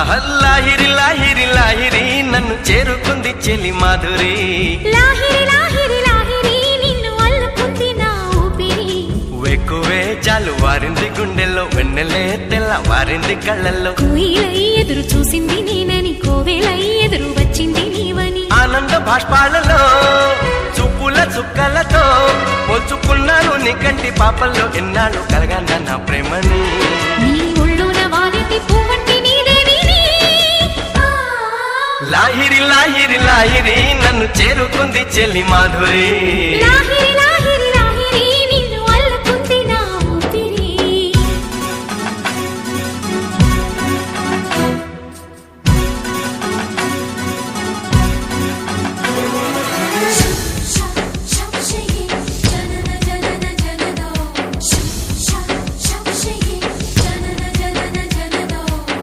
లాహిరి లాహిరి లాహిరి నన్ను చేరుకుంది చెలి మాధురి లాహిరి లాహిరి లాహిరి నిన్ను అల్లుకుంది నా ఊపిరి వెక్కువే జాలు వారింది గుండెల్లో వెన్నెలే తెల్ల వారింది కళ్ళల్లో కోయిలై ఎదురు చూసింది నేనని కోవెలై ఎదురు వచ్చింది నీవని ఆనంద బాష్పాలలో చూపుల చుక్కలతో పోల్చుకున్నాను నీ కంటి పాపల్లో ఎన్నాళ్ళు కలగన్న నా ప్రేమని నీ ఒళ్ళోన వాలింది పువ్వంటి నీదేవిని లాహిరి లాహిరి లాహిరి నన్ను చేరుకుంది చెల్లి మాధురి లాహిరి